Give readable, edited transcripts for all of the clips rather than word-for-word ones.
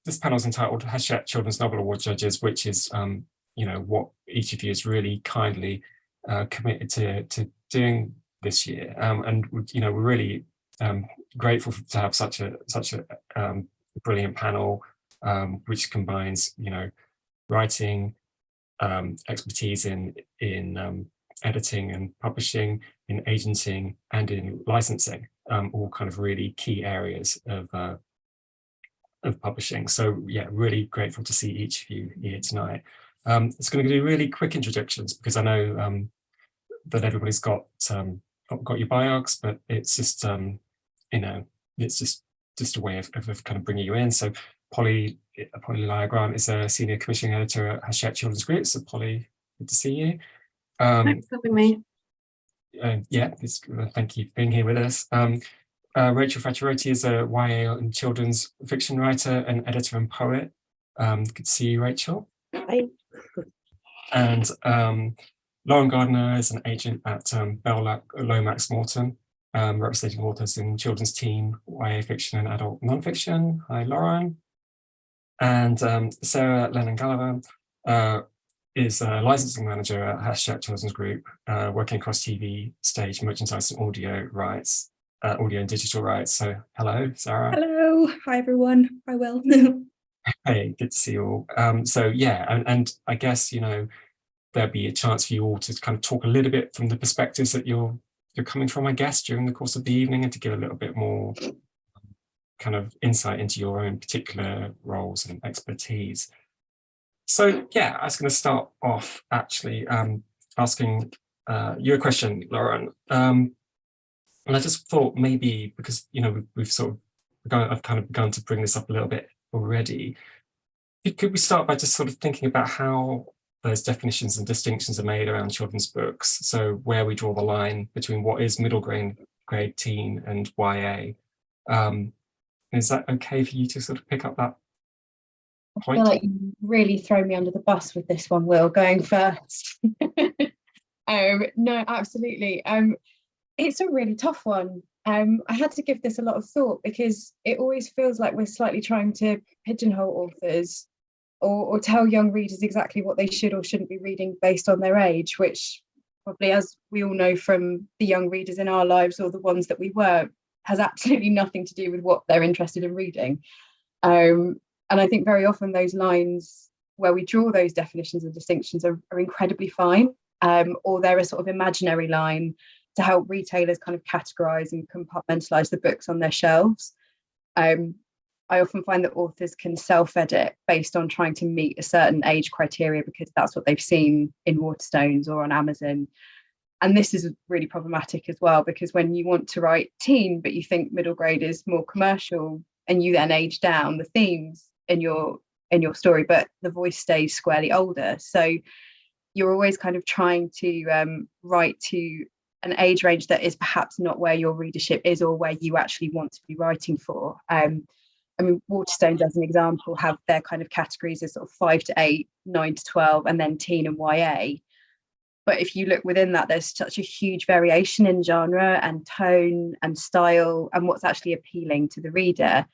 this panel is entitled Hachette Children's Novel Award Judges, which is what each of you is really kindly committed to doing this year, and we're really grateful to have such a brilliant panel, which combines writing, expertise in editing and publishing, in agenting, and in licensing, all kind of really key areas of publishing. So yeah, really grateful to see each of you here tonight. It's going to do really quick introductions because I know that everybody's got your biogs, but it's just it's just a way of kind of bringing you in. So Polly Lyall Grant is a senior commissioning editor at Hachette Children's Group. So Polly, good to see you. Thanks for having me. Yeah, thank you for being here with us. Rachel Faturoti is a YA and children's fiction writer and editor and poet. Good to see you, Rachel. Hi. And Lauren Gardner is an agent at Bell Lomax Morton, representing authors in children's teen, YA fiction and adult non-fiction. Hi, Lauren. And Sarah Lennon Galavan is a licensing manager at Hachette Children's Group, working across TV, stage, merchandise, and audio rights, audio and digital rights. So hello, Sarah. Hello. Hi, everyone. I will. Hey, good to see you all. So yeah, and I guess there'll be a chance for you all to kind of talk a little bit from the perspectives that you're coming from, I guess, during the course of the evening, and to give a little bit more kind of insight into your own particular roles and expertise. So yeah, I was going to start off actually asking you a question, Lauren. And I just thought maybe because we've sort of I've kind of begun to bring this up a little bit already. Could we start by just sort of thinking about how those definitions and distinctions are made around children's books? So where we draw the line between what is middle grade teen and YA. Is that okay for you to sort of pick up that point? I feel like you really throw me under the bus with this one, Will, going first. No, absolutely. It's a really tough one. I had to give this a lot of thought because it always feels like we're slightly trying to pigeonhole authors or tell young readers exactly what they should or shouldn't be reading based on their age, which probably, as we all know from the young readers in our lives or the ones that we were, has absolutely nothing to do with what they're interested in reading. And I think very often those lines where we draw those definitions and distinctions are incredibly fine, or they're a sort of imaginary line to help retailers kind of categorize and compartmentalize the books on their shelves. I often find that authors can self-edit based on trying to meet a certain age criteria because that's what they've seen in Waterstones or on Amazon. And this is really problematic as well, because when you want to write teen, but you think middle grade is more commercial, and you then age down the themes in your story, but the voice stays squarely older. So you're always kind of trying to write to an age range that is perhaps not where your readership is or where you actually want to be writing for. I mean, Waterstones, as an example, have their kind of categories as sort of 5 to 8, 9 to 12, and then teen and YA. But if you look within that, there's such a huge variation in genre and tone and style and what's actually appealing to the reader.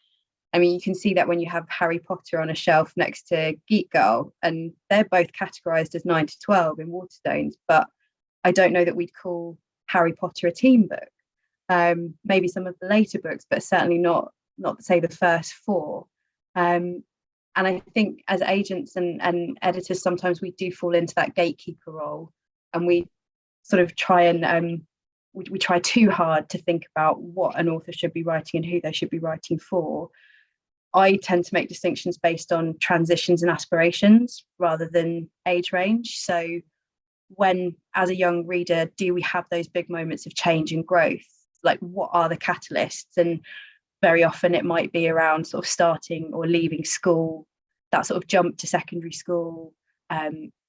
I mean, you can see that when you have Harry Potter on a shelf next to Geek Girl, and they're both categorized as 9 to 12 in Waterstones, but I don't know that we'd call Harry Potter a teen book. Maybe some of the later books, but certainly not say the first 4. And I think as agents and editors, sometimes we do fall into that gatekeeper role, and we sort of try and we try too hard to think about what an author should be writing and who they should be writing for. I tend to make distinctions based on transitions and aspirations rather than age range. So when, as a young reader, do we have those big moments of change and growth? Like, what are the catalysts? And very often it might be around sort of starting or leaving school, that sort of jump to secondary school,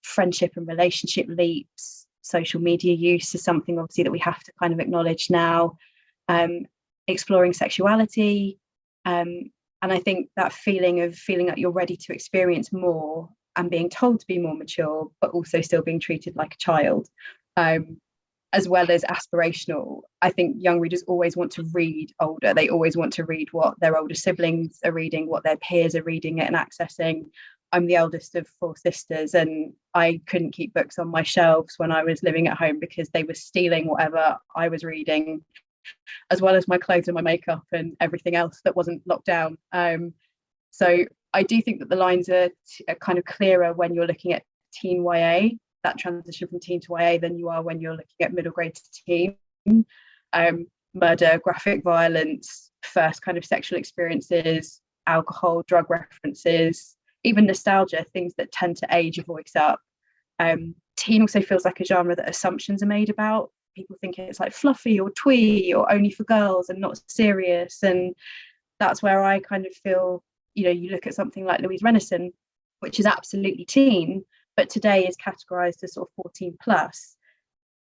friendship and relationship leaps. Social media use is something obviously that we have to kind of acknowledge now. Exploring sexuality. And I think that feeling that you're ready to experience more and being told to be more mature, but also still being treated like a child. I as well as aspirational. I think young readers always want to read older. They always want to read what their older siblings are reading, what their peers are reading it and accessing. I'm the eldest of 4 sisters, and I couldn't keep books on my shelves when I was living at home because they were stealing whatever I was reading, as well as my clothes and my makeup and everything else that wasn't locked down. So I do think that the lines are kind of clearer when you're looking at teen YA, that transition from teen to YA, than you are when you're looking at middle grade to teen. Murder, graphic violence, first kind of sexual experiences, alcohol, drug references, even nostalgia, things that tend to age a voice up. Teen also feels like a genre that assumptions are made about. People think it's like fluffy or twee or only for girls and not serious. And that's where I kind of feel, you know, you look at something like Louise Renison, which is absolutely teen, but today is categorized as sort of 14 plus.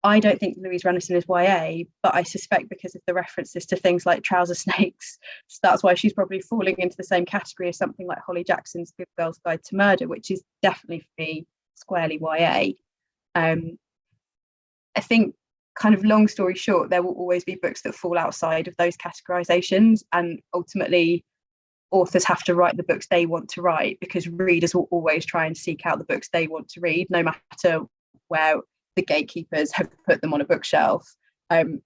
I don't think Louise Renison is YA, but I suspect because of the references to things like trouser snakes, that's why she's probably falling into the same category as something like Holly Jackson's Good Girl's Guide to Murder, which is definitely for me squarely YA. I think, kind of long story short, there will always be books that fall outside of those categorizations, and ultimately authors have to write the books they want to write, because readers will always try and seek out the books they want to read, no matter where the gatekeepers have put them on a bookshelf.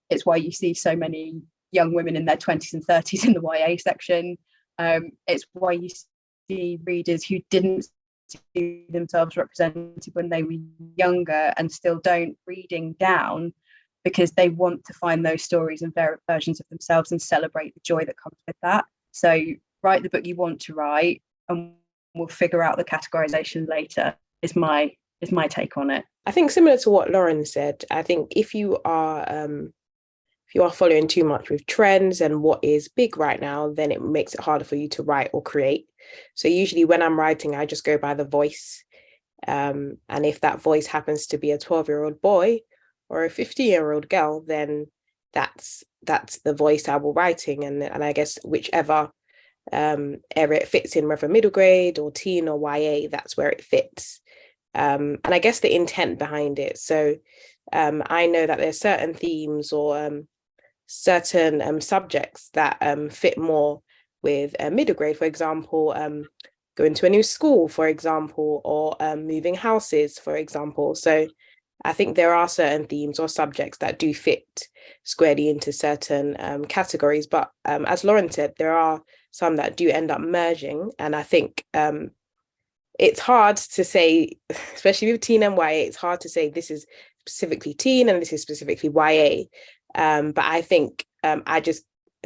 It's why you see so many young women in their 20s and 30s in the YA section. It's why you see readers who didn't see themselves represented when they were younger and still don't reading down, because they want to find those stories and versions of themselves and celebrate the joy that comes with that. So write the book you want to write, and we'll figure out the categorization later, is my take on it. I think similar to what Lauren said, I think if you are following too much with trends and what is big right now, then it makes it harder for you to write or create. So usually when I'm writing, I just go by the voice. And if that voice happens to be a 12-year-old boy or a 50-year-old girl, then that's the voice I will writing. And I guess whichever area it fits in, whether middle grade or teen or YA, that's where it fits. And I guess the intent behind it. So I know that there's certain themes or certain subjects that fit more with middle grade, for example, going to a new school, for example, or moving houses, for example. So I think there are certain themes or subjects that do fit squarely into certain categories. But as Lauren said, there are some that do end up merging. And I think it's hard to say, especially with teen and YA, it's hard to say this is specifically teen and this is specifically YA. But I think I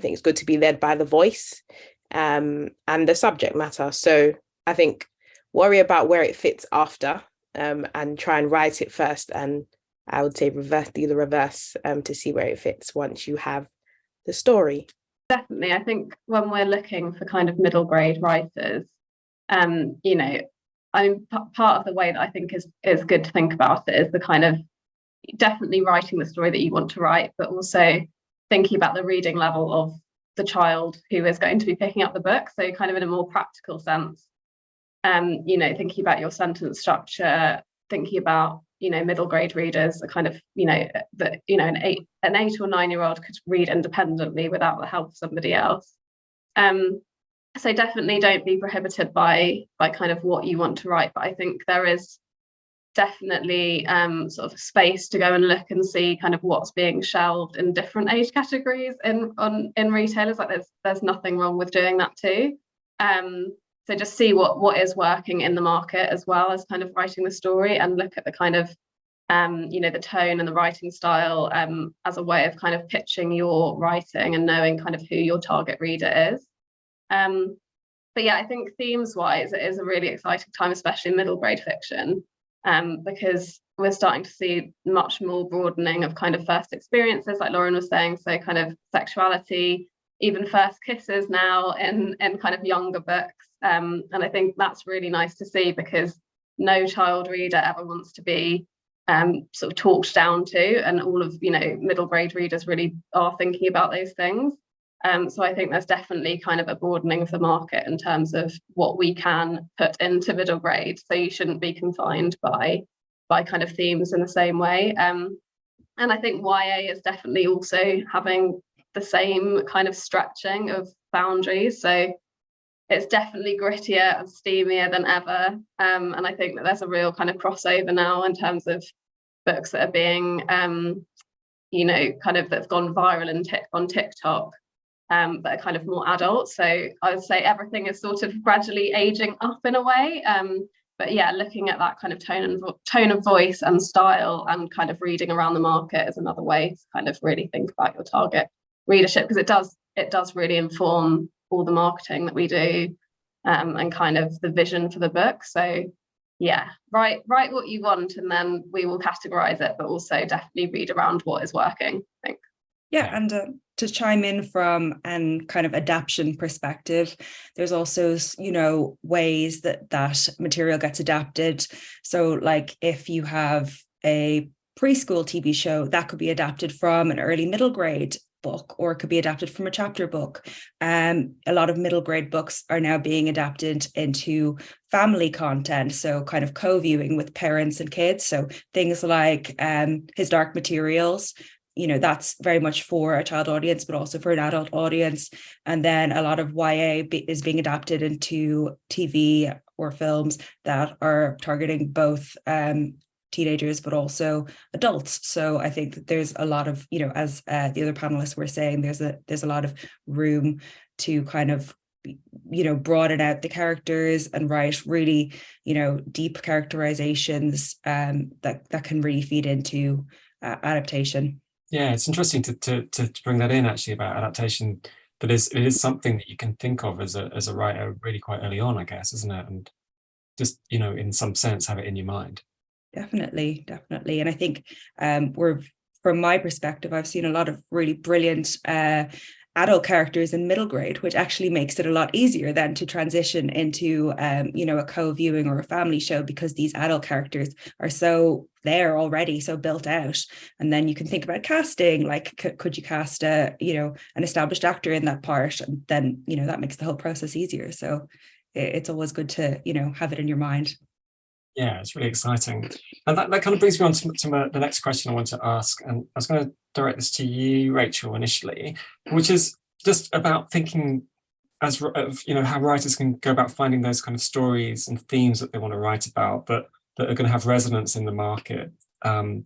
think it's good to be led by the voice and the subject matter. So I think worry about where it fits after and try and write it first. And I would say do the reverse to see where it fits once you have the story. Definitely. I think when we're looking for kind of middle grade writers, you know, part of the way that I think is good to think about it is the kind of definitely writing the story that you want to write, but also thinking about the reading level of the child who is going to be picking up the book. So kind of in a more practical sense, you know, thinking about your sentence structure, thinking about, you know, middle grade readers are kind of, you know, that, you know, an 8 or 9-year-old could read independently without the help of somebody else. So definitely don't be prohibited by kind of what you want to write, but I think there is definitely sort of space to go and look and see kind of what's being shelved in different age categories in retailers. Like there's nothing wrong with doing that too. So just see what is working in the market as well as kind of writing the story, and look at the kind of you know, the tone and the writing style as a way of kind of pitching your writing and knowing kind of who your target reader is. But yeah, I think themes wise, it is a really exciting time, especially middle grade fiction, because we're starting to see much more broadening of kind of first experiences, like Lauren was saying. So kind of sexuality, even first kisses now in kind of younger books. And I think that's really nice to see, because no child reader ever wants to be sort of talked down to, and all of, you know, middle grade readers really are thinking about those things. So I think there's definitely kind of a broadening of the market in terms of what we can put into middle grade. So you shouldn't be confined by kind of themes in the same way. And And I think YA is definitely also having the same kind of stretching of boundaries. So it's definitely grittier and steamier than ever. And I think that there's a real kind of crossover now in terms of books that are being, you know, kind of that's gone viral on TikTok, that are kind of more adult. So I would say everything is sort of gradually aging up in a way. But yeah, looking at that kind of tone of voice and style and kind of reading around the market is another way to kind of really think about your target readership, because it does really inform all the marketing that we do, and kind of the vision for the book. So yeah, write what you want and then we will categorize it, but also definitely read around what is working, I think. Yeah, and to chime in from an kind of adaptation perspective, there's also, you know, ways that material gets adapted. So like if you have a preschool TV show, that could be adapted from an early middle grade book, or it could be adapted from a chapter book. A lot of middle grade books are now being adapted into family content, so kind of co-viewing with parents and kids. So things like His Dark Materials, you know, that's very much for a child audience, but also for an adult audience. And then a lot of YA is being adapted into TV or films that are targeting both teenagers, but also adults. So I think that there's a lot of, you know, as the other panelists were saying, there's a lot of room to kind of, you know, broaden out the characters and write really, you know, deep characterizations that can really feed into adaptation. Yeah, it's interesting to bring that in actually about adaptation. That it is something that you can think of as a writer really quite early on, I guess, isn't it? And just, you know, in some sense, have it in your mind. Definitely. And I think from my perspective, I've seen a lot of really brilliant adult characters in middle grade, which actually makes it a lot easier then to transition into, you know, a co-viewing or a family show, because these adult characters are so there already, so built out. And then you can think about casting, like, could you cast an established actor in that part? And then, you know, that makes the whole process easier. So it's always good to, you know, have it in your mind. Yeah, it's really exciting. And that kind of brings me on to the next question I want to ask. And I was going to direct this to you, Rachel, initially, which is just about thinking of, you know, how writers can go about finding those kind of stories and themes that they want to write about, but that are going to have resonance in the market. And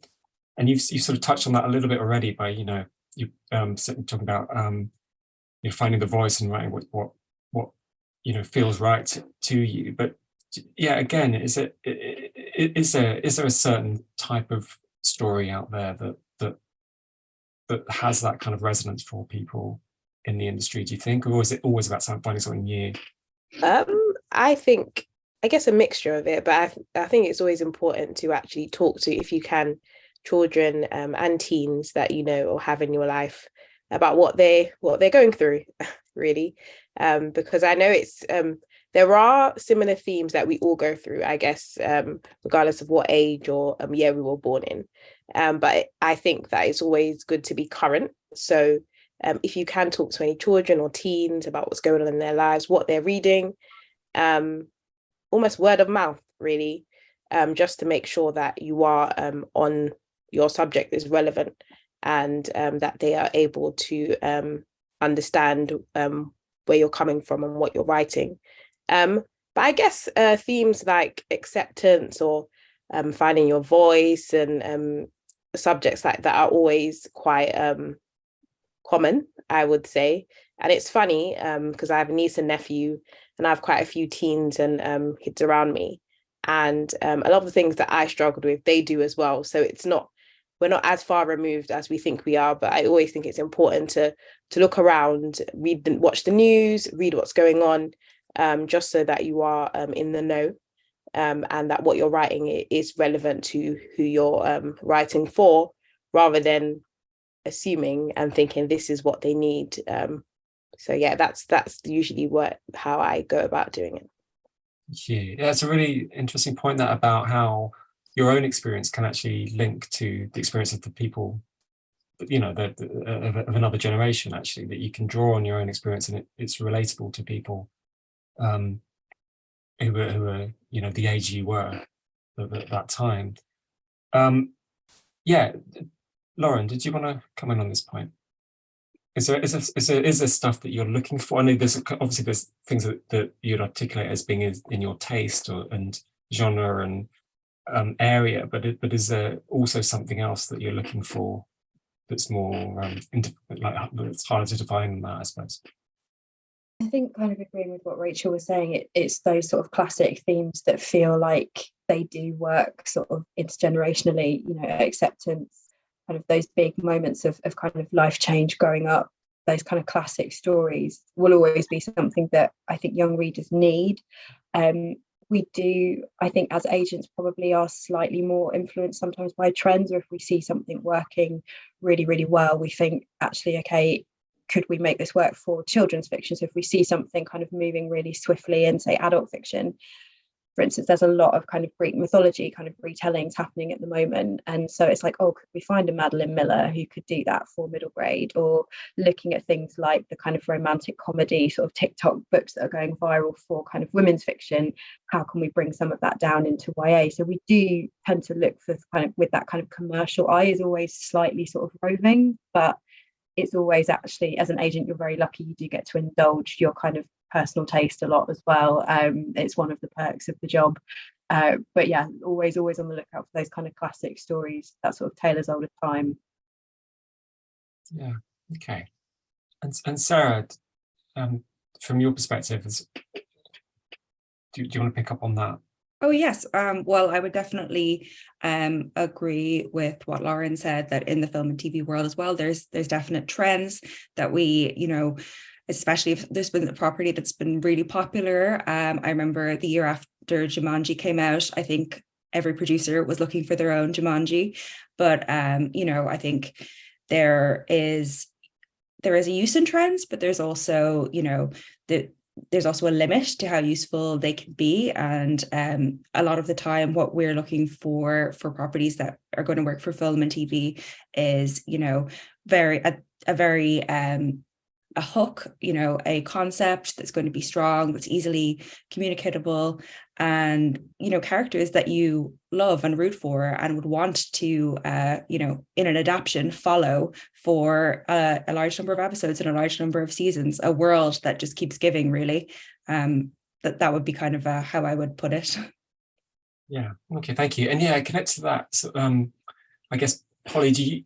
you've sort of touched on that a little bit already by, you know, you talking about you know, finding the voice and writing what you know feels right to you. But yeah, again, is there a certain type of story out there that has that kind of resonance for people in the industry, do you think, or is it always about finding something new? I guess a mixture of it, but I think it's always important to actually talk to, if you can, children and teens that you know or have in your life about what they're going through, really, because I know it's there are similar themes that we all go through, I guess, regardless of what age or year we were born in. But I think that it's always good to be current. So if you can talk to any children or teens about what's going on in their lives, what they're reading, almost word of mouth, really, just to make sure that you are on your subject is relevant, and that they are able to understand where you're coming from and what you're writing. But I guess themes like acceptance or finding your voice and subjects like that are always quite common, I would say. And it's funny because I have a niece and nephew, and I have quite a few teens and kids around me. And a lot of the things that I struggled with, they do as well. So we're not as far removed as we think we are, but I always think it's important to look around, watch the news, read what's going on, just so that you are in the know, and that what you're writing is relevant to who you're writing for, rather than assuming and thinking this is what they need. So yeah, that's usually how I go about doing it. Yeah, it's a really interesting point that about how your own experience can actually link to the experience of the people, you know, of another generation, actually, that you can draw on your own experience, and it's relatable to people who are, you know, the age you were at that time. Yeah, Lauren, did you want to comment on this point? Is there stuff that you're looking for? I know there's obviously there's things that you'd articulate as being in your taste and genre and area, but is there also something else that you're looking for that's more like it's harder to define than that, I suppose? I think kind of agreeing with what Rachel was saying, it's those sort of classic themes that feel like they do work sort of intergenerationally, you know, acceptance, kind of those big moments of kind of life change growing up. Those kind of classic stories will always be something that I think young readers need. We do, I think, as agents probably are slightly more influenced sometimes by trends, or if we see something working really, really well, we think actually, okay, could we make this work for children's fiction? So if we see something kind of moving really swiftly in, say, adult fiction, for instance, there's a lot of kind of Greek mythology kind of retellings happening at the moment. And so it's like, oh, could we find a Madeline Miller who could do that for middle grade? Or looking at things like the kind of romantic comedy sort of TikTok books that are going viral for kind of women's fiction, how can we bring some of that down into YA? So we do tend to look for kind of, with that kind of commercial eye is always slightly sort of roving, but it's always actually, as an agent, you're very lucky you do get to indulge your kind of personal taste a lot as well. It's one of the perks of the job. But yeah, always on the lookout for those kind of classic stories that sort of tale as old as time. Yeah, okay. And Sarah, from your perspective, do you want to pick up on that? Oh yes, well, I would definitely agree with what Lauren said, that in the film and TV world as well, there's definite trends that we, you know, especially if there's been a property that's been really popular. I remember the year after Jumanji came out, I think every producer was looking for their own Jumanji. But you know, I think there is a use in trends, but there's also, you know, there's also a limit to how useful they can be. And a lot of the time what we're looking for properties that are going to work for film and TV is, you know, a hook, you know, a concept that's going to be strong, that's easily communicatable, and, you know, characters that you love and root for and would want to, you know, in an adaptation follow for a large number of episodes and a large number of seasons, a world that just keeps giving, really. That would be kind of how I would put it. Yeah, okay, thank you. And yeah, connect to that. So, I guess, Holly, do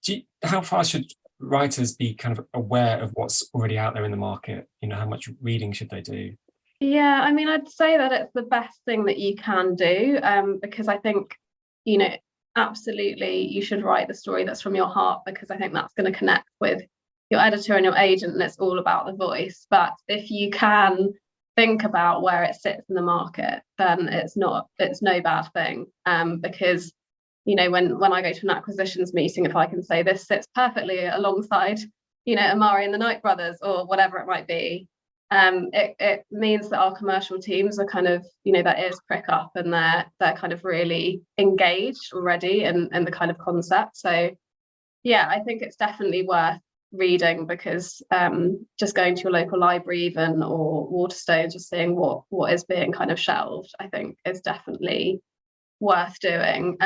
you how far should writers be kind of aware of what's already out there in the market? You know, how much reading should they do? Yeah, I mean, I'd say that it's the best thing that you can do, because I think, you know, absolutely you should write the story that's from your heart, because I think that's going to connect with your editor and your agent, and it's all about the voice. But if you can think about where it sits in the market, then it's no bad thing, because, you know, when I go to an acquisitions meeting, if I can say this sits perfectly alongside, you know, Amari and the Knight brothers or whatever it might be, it means that our commercial teams are kind of, you know, their ears prick up and they're kind of really engaged already in the kind of concept. So yeah, I think it's definitely worth reading, because just going to your local library even, or Waterstone, just seeing what is being kind of shelved, I think is definitely worth doing.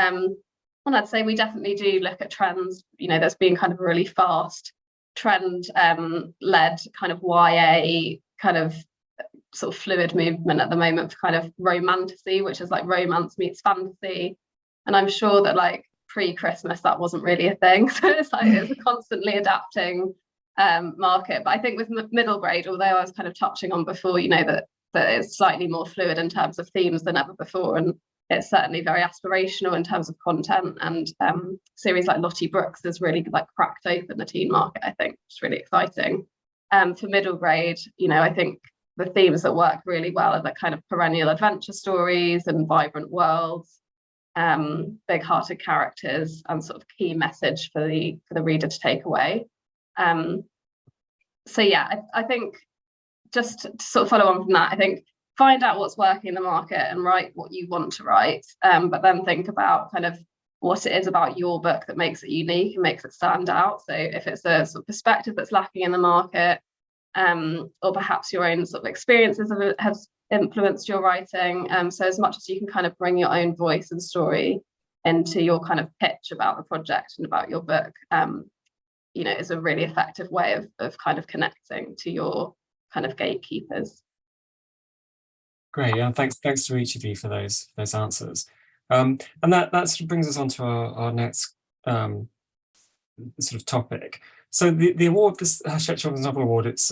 And I'd say we definitely do look at trends. You know, there's been kind of a really fast trend led kind of YA kind of sort of fluid movement at the moment for kind of romantasy, which is like romance meets fantasy. And I'm sure that like pre-Christmas that wasn't really a thing. So it's like it's a constantly adapting market. But I think with middle grade, although I was kind of touching on before, you know, that it's slightly more fluid in terms of themes than ever before, and it's certainly very aspirational in terms of content. And series like Lottie Brooks has really like cracked open the teen market, I think, which is really exciting. For middle grade, you know, I think the themes that work really well are the kind of perennial adventure stories and vibrant worlds, big-hearted characters, and sort of key message for the reader to take away. So yeah, I think just to sort of follow on from that, I think find out what's working in the market and write what you want to write, but then think about kind of what it is about your book that makes it unique and makes it stand out. So if it's a sort of perspective that's lacking in the market, or perhaps your own sort of experiences has influenced your writing, so as much as you can kind of bring your own voice and story into your kind of pitch about the project and about your book, you know, is a really effective way of kind of connecting to your kind of gatekeepers. Great, yeah, thanks to each of you for those answers. And that sort of brings us on to our next sort of topic. So the award, this Hachette Children's Novel Award, it's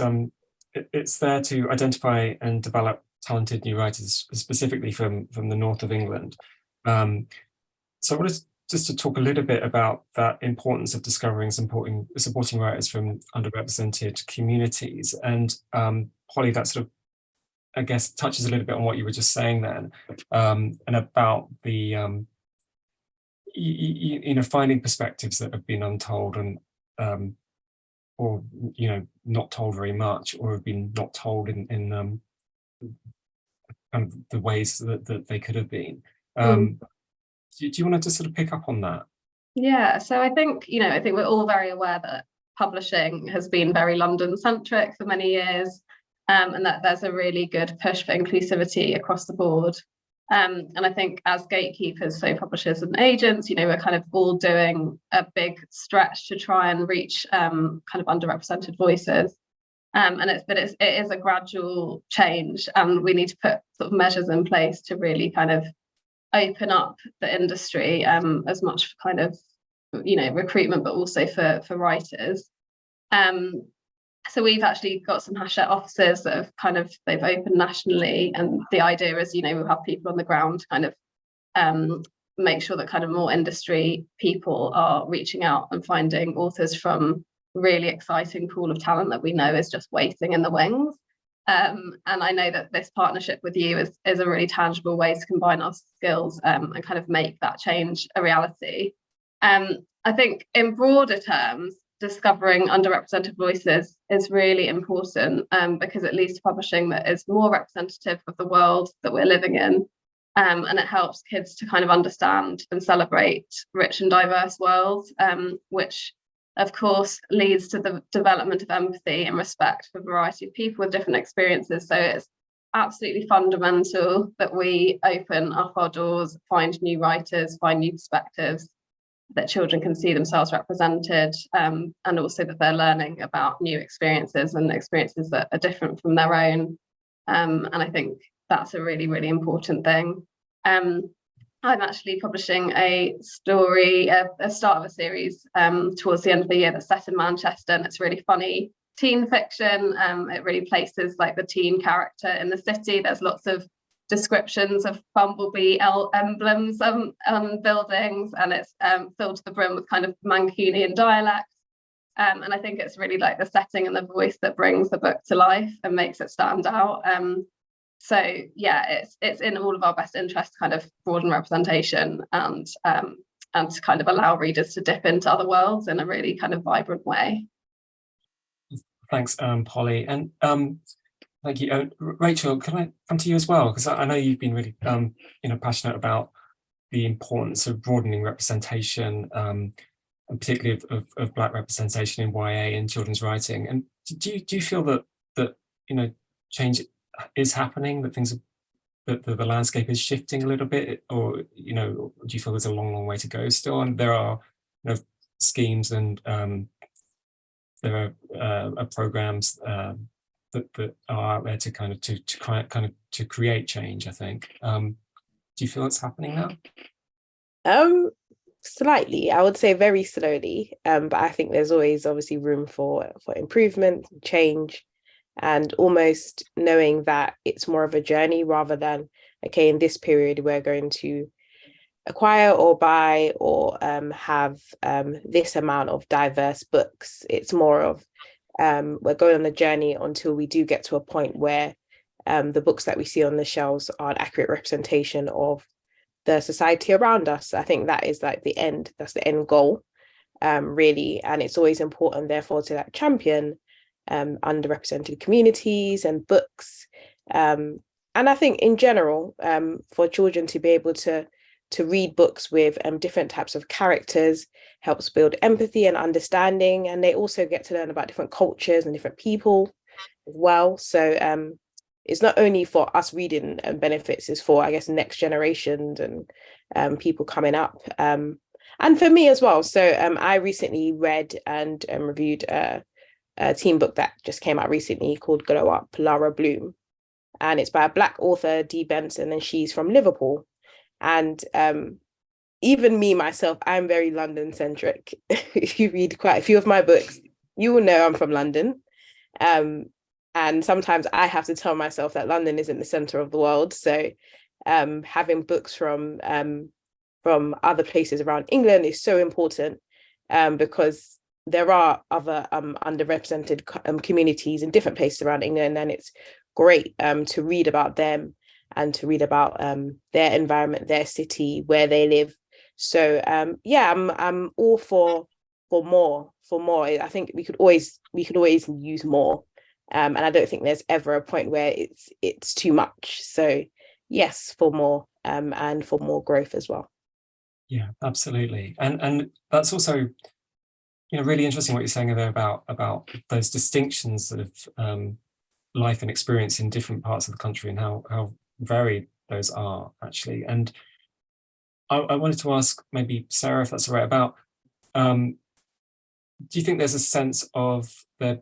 there to identify and develop talented new writers, specifically from the north of England. So I wanted just to talk a little bit about that importance of discovering, supporting writers from underrepresented communities. And Holly, that sort of, I guess, touches a little bit on what you were just saying then, and about the you know, finding perspectives that have been untold and or, you know, not told very much, or have been not told in kind of the ways that they could have been. Do you want to just sort of pick up on that? Yeah, so I think we're all very aware that publishing has been very London centric for many years, and that there's a really good push for inclusivity across the board. And I think as gatekeepers, so publishers and agents, you know, we're kind of all doing a big stretch to try and reach kind of underrepresented voices. And it is a gradual change, and we need to put sort of measures in place to really kind of open up the industry as much for kind of, you know, recruitment, but also for writers. So we've actually got some Hachette offices that have they've opened nationally, and the idea is, you know, we'll have people on the ground to kind of make sure that kind of more industry people are reaching out and finding authors from really exciting pool of talent that we know is just waiting in the wings. And I know that this partnership with you is a really tangible way to combine our skills and kind of make that change a reality. I think in broader terms, discovering underrepresented voices is really important, because it leads to publishing that is more representative of the world that we're living in, and it helps kids to kind of understand and celebrate rich and diverse worlds, which of course leads to the development of empathy and respect for a variety of people with different experiences. So it's absolutely fundamental that we open up our doors, find new writers, find new perspectives, that children can see themselves represented, and also that they're learning about new experiences and experiences that are different from their own. And I think that's a really, really important thing. I'm actually publishing a story, a start of a series towards the end of the year that's set in Manchester, and it's really funny teen fiction. It really places like the teen character in the city. There's lots of descriptions of bumblebee emblems on buildings, and it's filled to the brim with kind of Mancunian dialect. And I think it's really like the setting and the voice that brings the book to life and makes it stand out. So yeah, it's in all of our best interest to kind of broaden representation and to kind of allow readers to dip into other worlds in a really kind of vibrant way. Thanks, Polly, and thank you, Rachel. Can I come to you as well, because I know you've been really you know, passionate about the importance of broadening representation, and particularly of Black representation in YA and children's writing. And do you feel that you know, change is happening, that things that the landscape is shifting a little bit, or, you know, do you feel there's a long way to go still? And there are, you know, schemes and there are programs that are out there to kind of to create change, I think. Do you feel it's happening now? Slightly, I would say very slowly, but I think there's always obviously room for improvement, change, and almost knowing that it's more of a journey rather than, okay, in this period we're going to acquire or buy or have this amount of diverse books. It's more of we're going on a journey until we do get to a point where the books that we see on the shelves are an accurate representation of the society around us. I think that is like that's the end goal, really. And it's always important, therefore, to like champion underrepresented communities and books. And I think in general, for children to be able to read books with different types of characters helps build empathy and understanding, and they also get to learn about different cultures and different people as well. So it's not only for us reading benefits, it's for, I guess, next generations and people coming up. And for me as well. So I recently read and reviewed a teen book that just came out recently called Glow Up, Lara Bloom. And it's by a Black author, Dee Benson, and she's from Liverpool. And even me, myself, I'm very London-centric. If you read quite a few of my books, you will know I'm from London. And sometimes I have to tell myself that London isn't the centre of the world. So having books from other places around England is so important, because there are other underrepresented communities in different places around England, and it's great to read about them and to read about their environment, their city, where they live. So yeah, I'm all for more. I think we could always use more, and I don't think there's ever a point where it's too much. So yes, for more, and for more growth as well. Yeah, absolutely. And that's also, really interesting what you're saying there about those distinctions of life and experience in different parts of the country, and how varied those are actually. And I wanted to ask maybe Sarah, if that's all right, about do you think there's a sense of there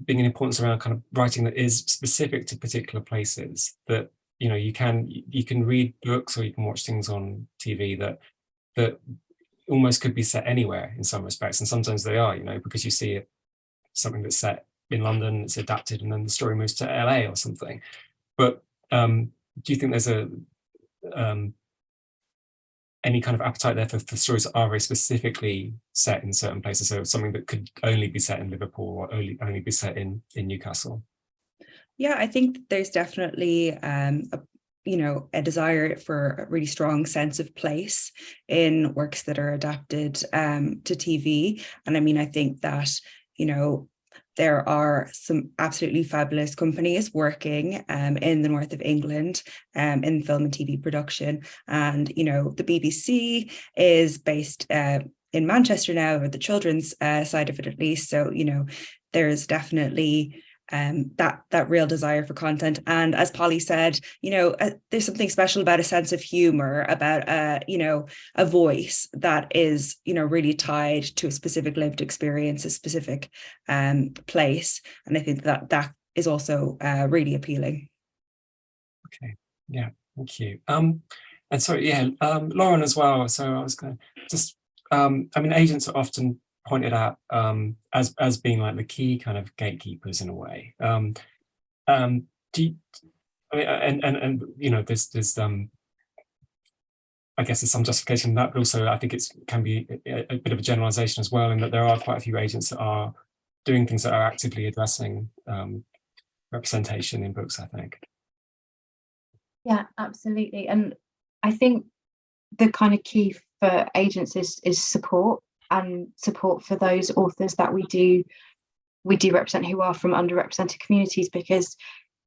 being an importance around kind of writing that is specific to particular places, that you can read books or you can watch things on TV that almost could be set anywhere in some respects, and sometimes they are, because you see something that's set in London, it's adapted, and then the story moves to LA or something. But do you think there's any kind of appetite there for stories that are very specifically set in certain places, so something that could only be set in Liverpool or only be set in Newcastle? Yeah, I think there's definitely a desire for a really strong sense of place in works that are adapted to TV. And I mean, I think that, there are some absolutely fabulous companies working in the north of England in film and TV production. And, the BBC is based in Manchester now, or the children's side of it at least. So, there's definitely that real desire for content. And as Polly said, there's something special about a sense of humor, about a voice that is really tied to a specific lived experience, a specific place. And I think that is also really appealing. Okay, yeah, thank you. And so Lauren as well. So I was going to just agents are often pointed out as being like the key kind of gatekeepers in a way. Do you, there's I guess there's some justification in that, but also I think it can be a bit of a generalization as well, in that there are quite a few agents that are doing things that are actively addressing representation in books, I think. Yeah, absolutely. And I think the kind of key for agents is support, and support for those authors that we do represent who are from underrepresented communities, because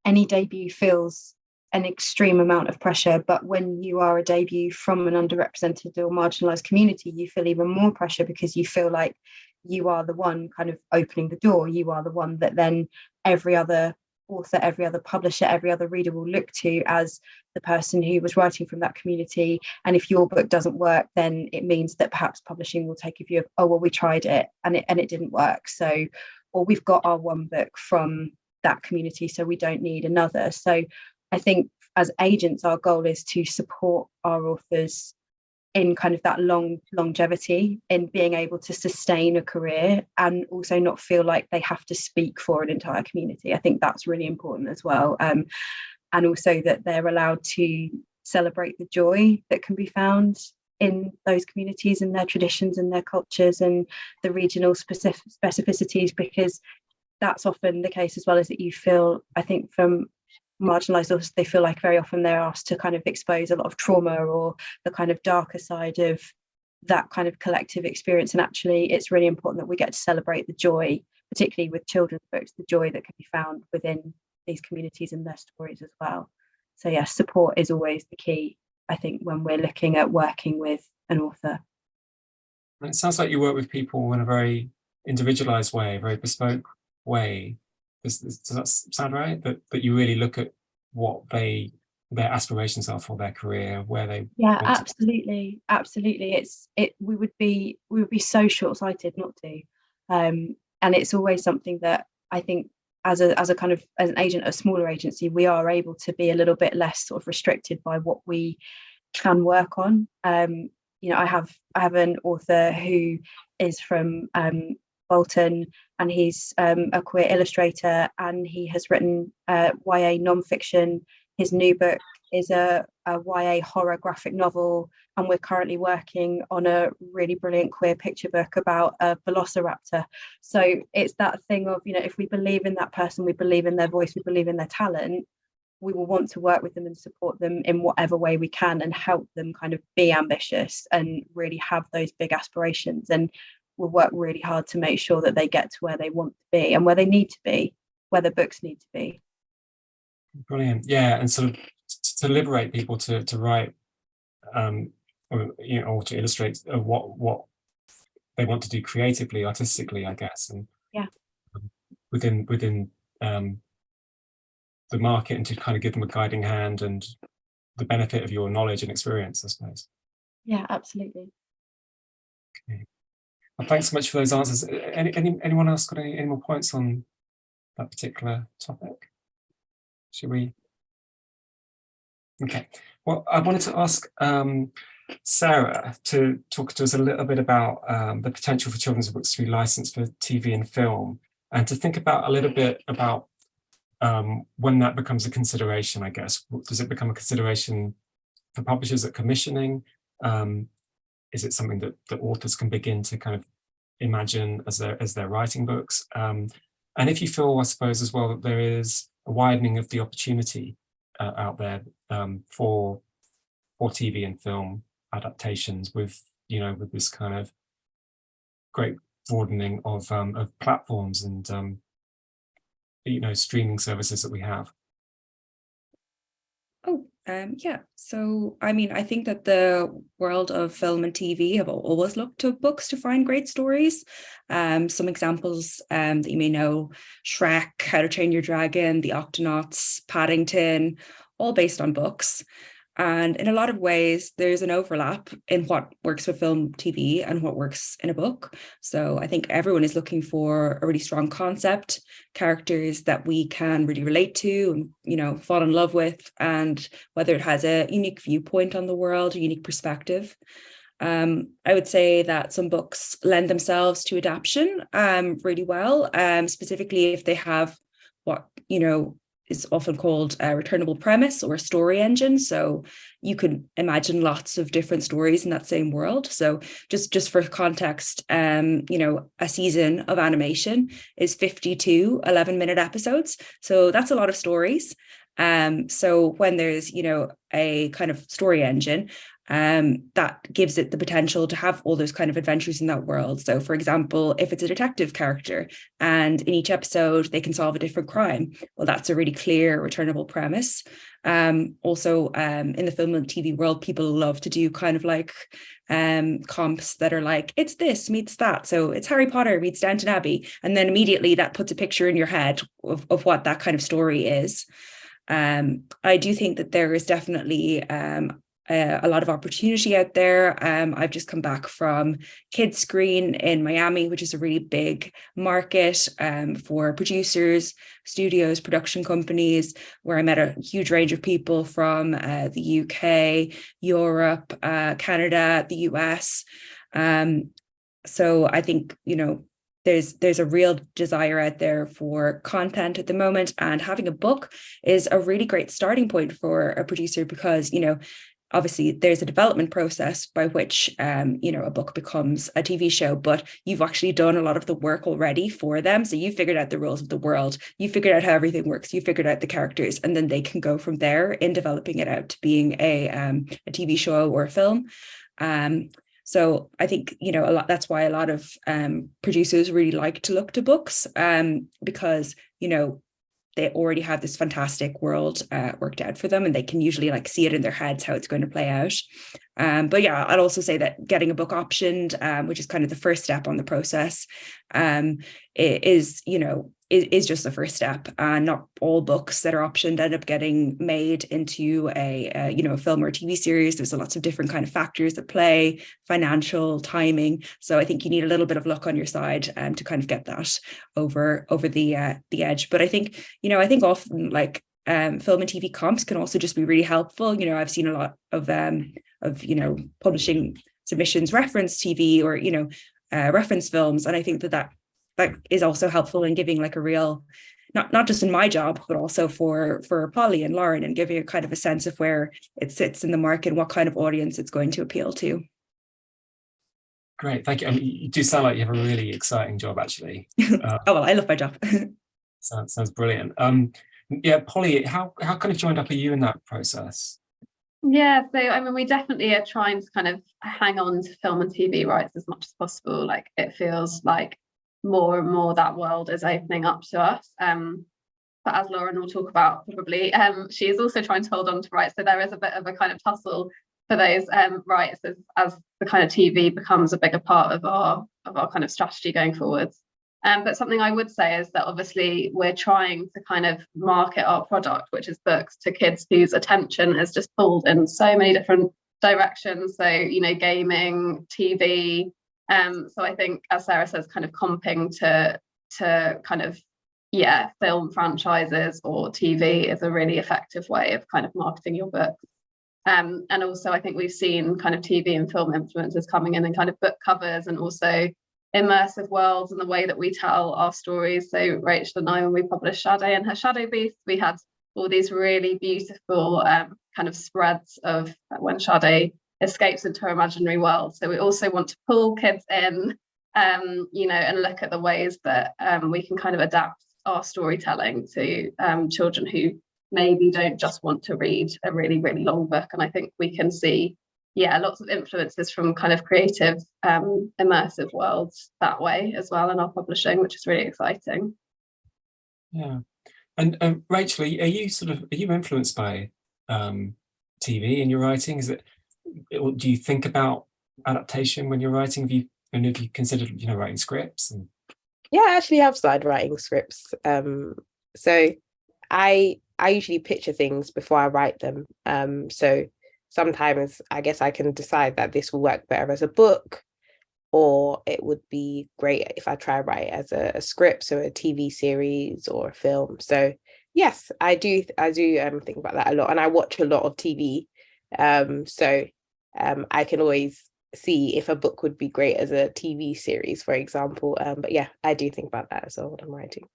any debut feels an extreme amount of pressure, but when you are a debut from an underrepresented or marginalized community, you feel even more pressure, because you feel like you are the one kind of opening the door. You are the one that then every other author, every other publisher, every other reader will look to as the person who was writing from that community. And if your book doesn't work, then it means that perhaps publishing will take a view of, oh, well, we tried it and it didn't work. So, or we've got our one book from that community, so we don't need another. So I think as agents, our goal is to support our authors in kind of that longevity, in being able to sustain a career and also not feel like they have to speak for an entire community. I think that's really important as well. And also that they're allowed to celebrate the joy that can be found in those communities and their traditions and their cultures and the regional specificities, because that's often the case as well, is that you feel, I think from marginalized authors, they feel like very often they're asked to kind of expose a lot of trauma or the kind of darker side of that kind of collective experience. And actually it's really important that we get to celebrate the joy, particularly with children's books, the joy that can be found within these communities and their stories as well. So yes, support is always the key, I think, when we're looking at working with an author. It sounds like you work with people in a very individualized way, a very bespoke way. Does that sound right? That you really look at what their aspirations are for their career, where they Yeah, want to. absolutely. We would be so short-sighted not to. And it's always something that I think as a kind of as an agent, a smaller agency, we are able to be a little bit less sort of restricted by what we can work on. You know, I have an author who is from Bolton, and he's a queer illustrator, and he has written YA non-fiction. His new book is a YA horror graphic novel, and we're currently working on a really brilliant queer picture book about a velociraptor. So it's that thing of, you know, if we believe in that person, we believe in their voice, we believe in their talent, we will want to work with them and support them in whatever way we can, and help them kind of be ambitious and really have those big aspirations. And we'll work really hard to make sure that they get to where they want to be and where they need to be, where the books need to be. Brilliant. Yeah, and sort of to liberate people to write, or, you know, or to illustrate what they want to do creatively, artistically, I guess, and yeah, within the market, and to kind of give them a guiding hand and the benefit of your knowledge and experience, I suppose. Yeah, absolutely. Okay. Well, thanks so much for those answers. Anyone else got any more points on that particular topic? Should we? Okay. Well, I wanted to ask Sarah to talk to us a little bit about the potential for children's books to be licensed for TV and film, and to think about a little bit about when that becomes a consideration, I guess. Does it become a consideration for publishers at commissioning? Is it something that the authors can begin to kind of imagine as they're writing books? And if you feel, I suppose, as well, that there is a widening of the opportunity out there for TV and film adaptations, with, you know, with this kind of great broadening of platforms and you know, streaming services that we have. Yeah. So, I mean, I think that the world of film and TV have always looked to books to find great stories. Some examples that you may know: Shrek, How to Train Your Dragon, The Octonauts, Paddington, all based on books. And in a lot of ways, there's an overlap in what works for film, TV, and what works in a book. So I think everyone is looking for a really strong concept, characters that we can really relate to and, you know, fall in love with, and whether it has a unique viewpoint on the world, a unique perspective. I would say that some books lend themselves to adaptation really well, specifically if they have what, you know, is often called a returnable premise or a story engine. So you could imagine lots of different stories in that same world. So just for context, you know, a season of animation is 52 11-minute episodes. So that's a lot of stories. So when there's, you know, a kind of story engine, that gives it the potential to have all those kind of adventures in that world. So, for example, if it's a detective character and in each episode they can solve a different crime, well, that's a really clear, returnable premise. Also, in the film and TV world, people love to do kind of like comps that are like, it's this meets that. So it's Harry Potter meets Downton Abbey. And then immediately that puts a picture in your head of what that kind of story is. I do think that there is definitely a lot of opportunity out there. I've just come back from Kids Screen in Miami, which is a really big market for producers, studios, production companies, where I met a huge range of people from the UK, Europe, Canada, the US. So I think, you know, there's a real desire out there for content at the moment, and having a book is a really great starting point for a producer, because, you know, obviously there's a development process by which, you know, a book becomes a TV show, but you've actually done a lot of the work already for them. So you figured out the rules of the world, you figured out how everything works, you figured out the characters, and then they can go from there in developing it out to being a TV show or a film. So I think, you know, that's why a lot of producers really like to look to books, because, you know, they already have this fantastic world worked out for them, and they can usually like see it in their heads how it's going to play out. But yeah, I'd also say that getting a book optioned, which is kind of the first step on the process, it is, you know, is just the first step, and not all books that are optioned end up getting made into a film or a TV series. There's lots of different kind of factors that play, financial, timing. So I think you need a little bit of luck on your side to kind of get that over the edge. But I think often like film and TV comps can also just be really helpful. I've seen a lot of publishing submissions reference TV or reference films, and I think that is also helpful in giving like a real, not just in my job, but also for Polly and Lauren, and giving a kind of a sense of where it sits in the market and what kind of audience it's going to appeal to. Great, thank you. I mean, you do sound like you have a really exciting job, actually. Oh well, I love my job. Sounds brilliant. Yeah, Polly, how kind of joined up are you in that process? Yeah, so I mean, we definitely are trying to kind of hang on to film and TV rights as much as possible. Like, it feels like more and more that world is opening up to us. But as Lauren will talk about probably, she is also trying to hold on to rights. So there is a bit of a kind of tussle for those rights as the kind of TV becomes a bigger part of our kind of strategy going forwards. But something I would say is that obviously we're trying to kind of market our product, which is books, to kids whose attention is just pulled in so many different directions. So, gaming, TV. So I think, as Sarah says, kind of comping to kind of, film franchises or TV is a really effective way of kind of marketing your books. And also I think we've seen kind of TV and film influencers coming in and kind of book covers, and also immersive worlds and the way that we tell our stories. So Rachel and I, when we published Sade and her Shadow Beast, we had all these really beautiful kind of spreads of when Sade escapes into her imaginary world. So we also want to pull kids in, and look at the ways that we can kind of adapt our storytelling to children who maybe don't just want to read a really, really long book. And I think we can see, lots of influences from kind of creative, immersive worlds that way as well in our publishing, which is really exciting. Yeah. And Rachel, are you influenced by TV in your writing? Or do you think about adaptation when you're writing? Have you considered, writing scripts? Yeah, I actually have started writing scripts. So I usually picture things before I write them. So sometimes I guess I can decide that this will work better as a book, or it would be great if I try write it as a script, so a TV series or a film. So yes, I do think about that a lot, and I watch a lot of TV. So I can always see if a book would be great as a TV series, for example. But yeah, I do think about that as well when I'm writing.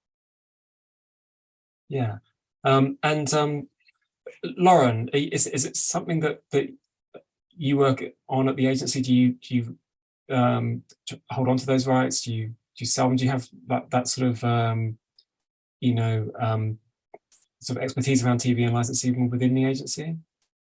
Yeah. And Lauren, is it something that you work on at the agency? Do you hold on to those rights? Do you sell them? Do you have that sort of sort of expertise around TV and licensing within the agency?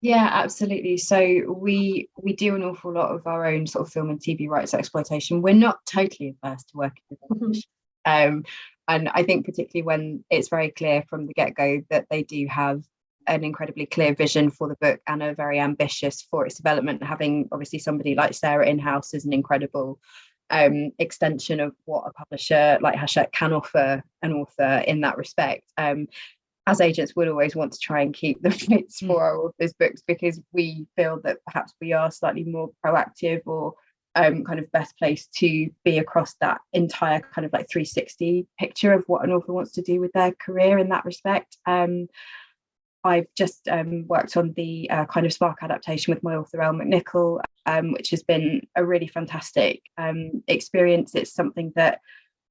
Yeah, absolutely. So we do an awful lot of our own sort of film and TV rights exploitation. We're not totally averse to working with others. And I think particularly when it's very clear from the get-go that they do have an incredibly clear vision for the book and are very ambitious for its development, having obviously somebody like Sarah in-house is an incredible extension of what a publisher like Hachette can offer an author in that respect. As agents, we'll always want to try and keep the rights for our authors' books, because we feel that perhaps we are slightly more proactive or kind of best placed to be across that entire kind of like 360 picture of what an author wants to do with their career in that respect. I've just worked on the kind of Spark adaptation with my author Elle McNichol, which has been a really fantastic experience. It's something that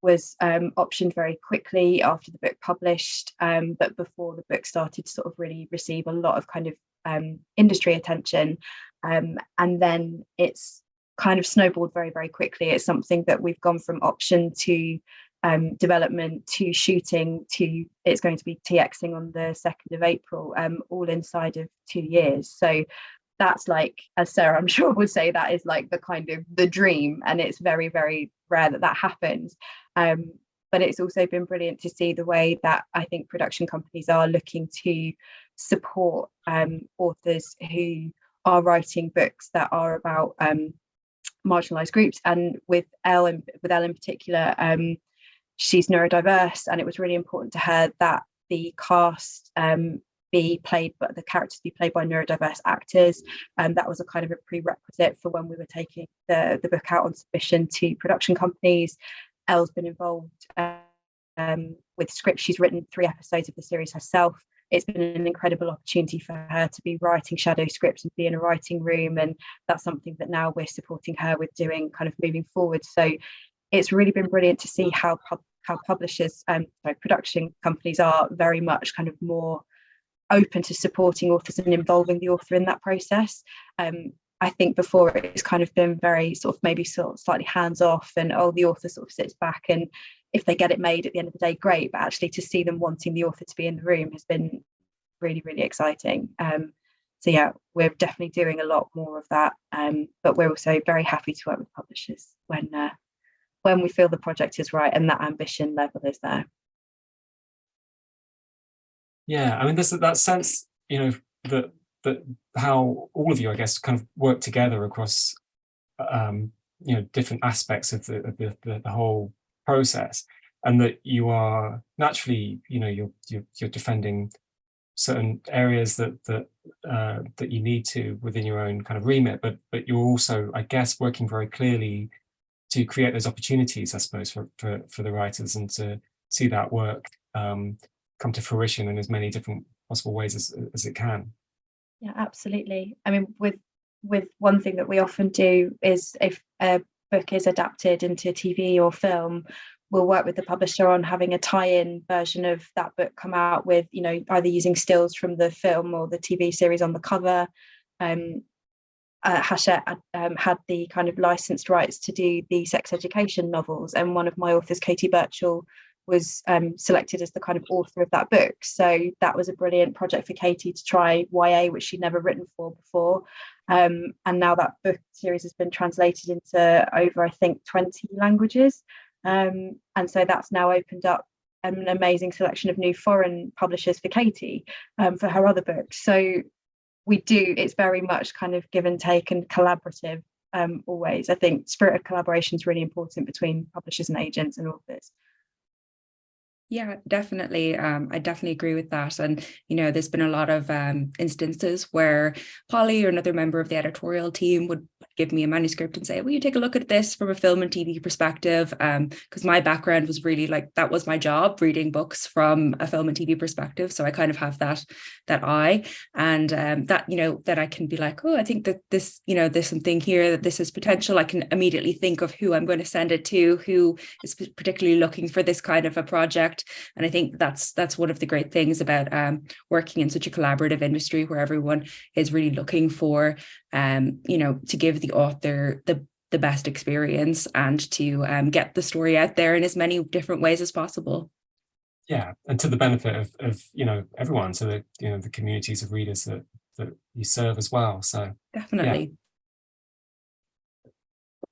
was optioned very quickly after the book published, but before the book started to sort of really receive a lot of kind of industry attention, and then it's kind of snowballed very, very quickly. It's something that we've gone from option to development to shooting to it's going to be TXing on the 2nd of April, all inside of 2 years. So that's like, as Sarah I'm sure would say, that is like the kind of the dream, and it's very, very rare that happens. But it's also been brilliant to see the way that I think production companies are looking to support authors who are writing books that are about marginalized groups. And with Elle in particular, she's neurodiverse, and it was really important to her that the cast be played, but the characters be played by neurodiverse actors, and that was a kind of a prerequisite for when we were taking the book out on submission to production companies. Elle's been involved with scripts. She's written 3 episodes of the series herself. It's been an incredible opportunity for her to be writing shadow scripts and be in a writing room, and that's something that now we're supporting her with doing, kind of moving forward. So it's really been brilliant to see how publishers and production companies are very much kind of more open to supporting authors and involving the author in that process. I think before it's kind of been very sort of maybe sort of slightly hands off, and the author sort of sits back, and if they get it made at the end of the day, great, but actually to see them wanting the author to be in the room has been really, really exciting. So yeah, we're definitely doing a lot more of that, but we're also very happy to work with publishers when we feel the project is right and that ambition level is there. Yeah, I mean, there's that sense, that how all of you, I guess, kind of work together across, different aspects of the whole process, and that you are naturally, you're defending certain areas that you need to within your own kind of remit, but you're also, I guess, working very clearly to create those opportunities, I suppose, for the writers, and to see that work come to fruition in as many different possible ways as it can. Yeah, absolutely. I mean, with one thing that we often do is, if a book is adapted into TV or film, we'll work with the publisher on having a tie-in version of that book come out with, either using stills from the film or the TV series on the cover. Hachette had the kind of licensed rights to do the sex education novels, and one of my authors, Katie Birchall, was selected as the kind of author of that book. So that was a brilliant project for Katie to try YA, which she'd never written for before. And now that book series has been translated into over, I think, 20 languages. And so that's now opened up an amazing selection of new foreign publishers for Katie for her other books. So it's very much kind of give and take and collaborative always. I think spirit of collaboration is really important between publishers and agents and authors. Yeah, definitely. I definitely agree with that. And, there's been a lot of instances where Polly or another member of the editorial team would give me a manuscript and say, will you take a look at this from a film and TV perspective? Because my background was really that was my job, reading books from a film and TV perspective. So I kind of have that eye, and that I can be like, oh, I think that this, there's something here, that this is potential. I can immediately think of who I'm going to send it to, who is particularly looking for this kind of a project. And I think that's one of the great things about working in such a collaborative industry, where everyone is really looking for, to give the author the best experience, and to get the story out there in as many different ways as possible. Yeah, and to the benefit of everyone, so that the communities of readers that you serve as well. So definitely. Yeah.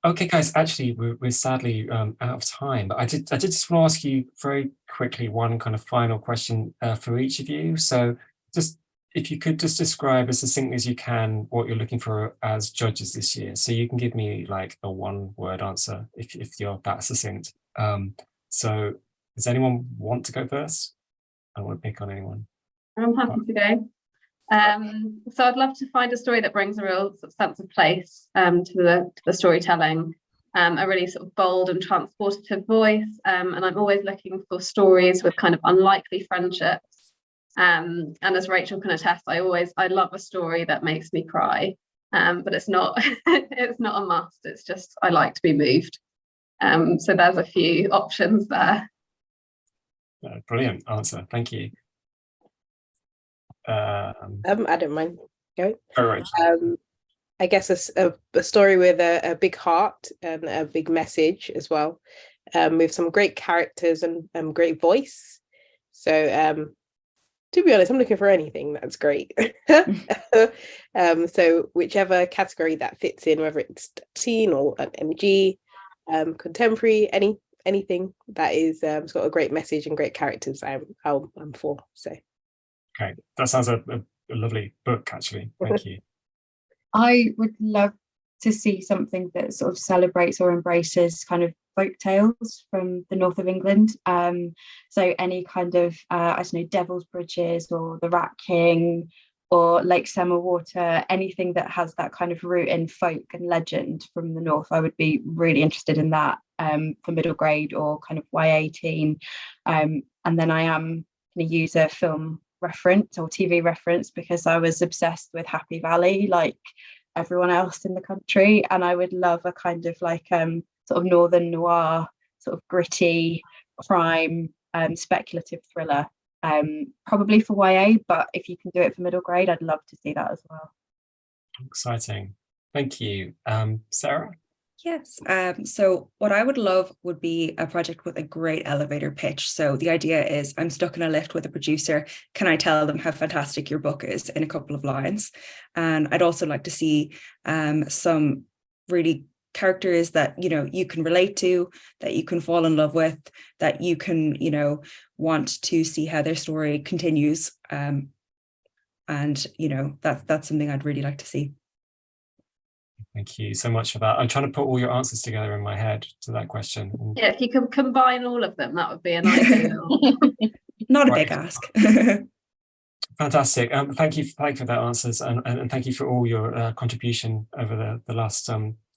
Okay, guys, actually, we're sadly out of time, but I did just want to ask you very quickly one kind of final question for each of you. So just if you could just describe as succinctly as you can what you're looking for as judges this year. So you can give me like a 1-word answer if you're that succinct. So does anyone want to go first? I don't want to pick on anyone. I'm happy to go. So I'd love to find a story that brings a real sort of sense of place to the storytelling, a really sort of bold and transportative voice, and I'm always looking for stories with kind of unlikely friendships, and as Rachel can attest, I love a story that makes me cry, but it's not it's not a must, it's just I like to be moved. So there's a few options there. Brilliant answer, thank you. I don't mind going. All right. I guess a story with a big heart and a big message as well, with some great characters and great voice. So to be honest, I'm looking for anything that's great. So whichever category that fits in, whether it's teen or an MG, contemporary, anything that is got a great message and great characters, I'm for. So. Okay, that sounds a lovely book, actually. Thank you. I would love to see something that sort of celebrates or embraces kind of folk tales from the north of England. So any kind of, I don't know, Devil's Bridges or the Rat King or Lake Summer Water, anything that has that kind of root in folk and legend from the north, I would be really interested in that for middle grade or kind of YA teen. And then I am going to use a film reference or TV reference because I was obsessed with Happy Valley, like everyone else in the country, and I would love a kind of like sort of northern noir, sort of gritty crime, speculative thriller, probably for YA, but if you can do it for middle grade, I'd love to see that as well. Exciting. Thank you. Sarah? Yes. So what I would love would be a project with a great elevator pitch. So the idea is I'm stuck in a lift with a producer. Can I tell them how fantastic your book is in a couple of lines? And I'd also like to see some really characters that, you know, you can relate to, that you can fall in love with, that you can, you know, want to see how their story continues. And, you know, that's something I'd really like to see. Thank you so much for that. I'm trying to put all your answers together in my head to that question. Yeah, if you can combine all of them, that would be an ideal. Not a Right. big ask. Fantastic. Thank you for the answers, and thank you for all your contribution over the last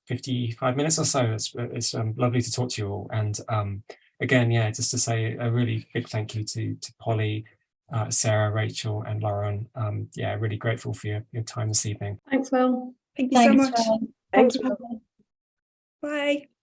55 minutes or so. It's lovely to talk to you all. And again, yeah, just to say a really big thank you to Polly, Sarah, Rachel, and Lauren. Yeah, really grateful for your time this evening. Thanks, Will. Thank you so much. Thanks. Thank you. Bye.